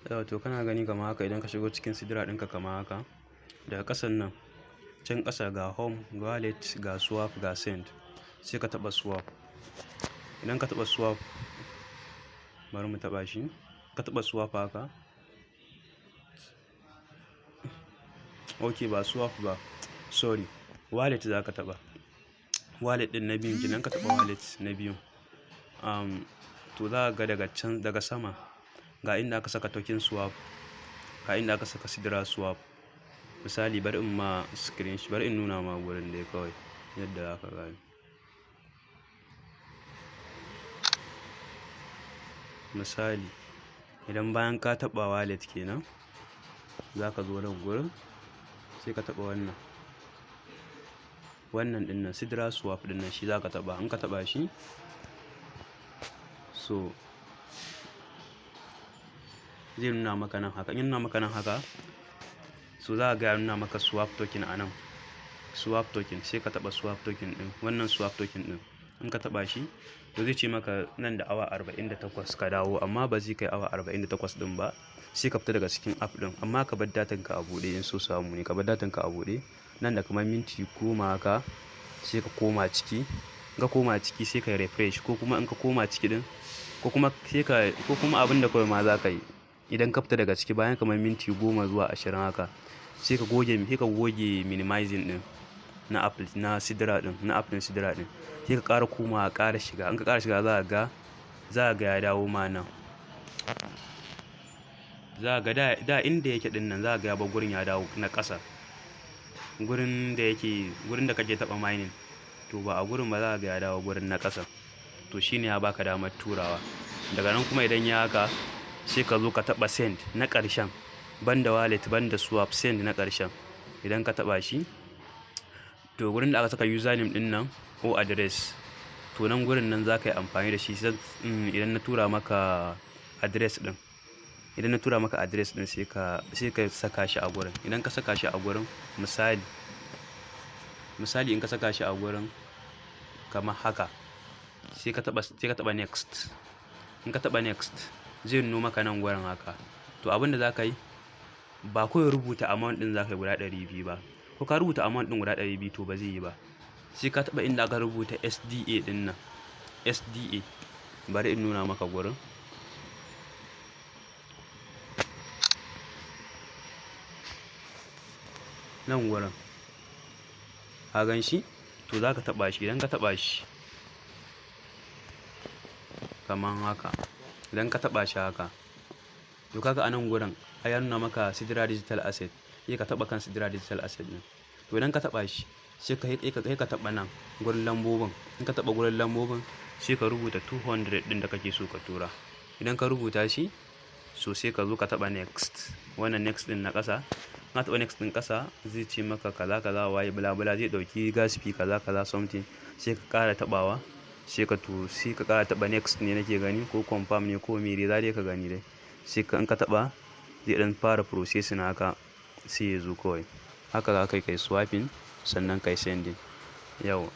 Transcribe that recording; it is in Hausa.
To kana gani kamar haka idan ka shigo cikin sidira ɗinka kamar haka, daga ƙasan nan can ƙasa ga home, wallet, ga swap, ga send, sai ka taɓa swap. Idan ka taɓa swap, bari mu taɓa shi, ka taɓa swap haka. Ok, ba swap ba, sorry, wallet za ka taɓa. Wallet ɗin na biyun kenan, ka taɓa wallet na biyun. To za ka ga daga can, daga sama ga inda aka saka token swap, ga inda aka saka sidira swap. Misali bari in ma screenshot, bari in nuna ma gurin dai kawai yadda za ka gane. Misali idan bayan ka taɓa wallet kenan, za ka zo nan gurin sai ka taɓa wannan. Wannan ɗin nan sidira swap ɗin nan shi za ka taɓa. In ka taɓa shi, so zai nuna maka nan haka. In nuna maka nan haka, so za ka ga ya nuna maka swap token a nan. Swap token, sai ka taɓa swap token ɗin, wannan swap token ɗin. In ka taɓa shi, to zai ce maka nan da awa 48 ka dawo, amma ba zai kai awa 48 ɗin ba. Sai ka fita daga cikin app ɗin, amma ka bar datan ka a buɗe in so samu ne. Ka bar datan ka a buɗe, nan da kamar minti 10 haka sai ka koma ciki. In ka koma ciki sai ka refresh, ko kuma in ka koma ciki ɗin, ko kuma abin da kawai ma za ka yi. Idan ka fita daga ciki bayan kamar minti 10 zuwa 20 haka, sai ka goge minimizing ɗin na app na sidira ɗin, na app ɗin sidira ɗin. Sai ka ƙara komawa, ƙara shiga. In ka ƙara shiga za ka ga ya dawo ma nan. Za ka ga da inda yake ɗin nan, za ka ga ya bar gurin ya dawo na ƙasa. Gurin da kake taɓa mining, to ba a gurin ba, za ka ga ya dawo gurin na ƙasa. To shine ya baka damar turawa. Daga nan kuma idan ya haka, sai ka zo ka taɓa send na ƙarshen. Banda wallet, banda swap, send na ƙarshen. Idan ka taɓa shi, to gurin da aka saka username ɗin nan ko address, to nan gurin nan za ka yi amfani da shi. Idan na tura maka address ɗin, sai ka saka shi a gurin. Idan ka saka shi a gurin, misali in ka saka shi a gurin kamar haka, sai ka taɓa next. In ka taɓa next, zai nuno maka nan gurin haka. To abin da za ka yi, ba kawai rubuta amount ɗin za ka yi guda 200 ba. Ko ka rubuta amount ɗin guda 200 to ba zai yi ba. Sai ka taɓa inda aka rubuta SDA ɗin nan. SDA, bari in nuna maka gurin. Nan gurin, ka gan shi? To za ka taɓa shi. Idan ka taɓa shi kamar haka, idan ka taɓa shi haka, to kaga a nan gurin ai ya nuna maka sidira digital asset. Sai ka taɓa kan sidira digital asset ɗin. To idan ka taɓa shi, sai ka taɓa nan gurin lambobin. In ka taɓa gurin lambobin, sai ka rubuta 200 ɗin da kake so ka tura. Idan ka rubuta shi, so sai ka zo ka taɓa next. Wannan next ɗin na ƙasa. Na taɓa next ɗin ƙasa, zai ce maka kaza waye bla bla, zai ɗauki gas fee kaza something. Sai ka ƙara taɓawa, sai ka ƙara taɓa next ne nake gani, ko confirm ne ko me dai, za dai ka gani dai. Sai in ka taɓa, zai ɗan fara processing haka, sai ya zo kawai. Haka za ka yi swapping sannan kai sending. Yauwa.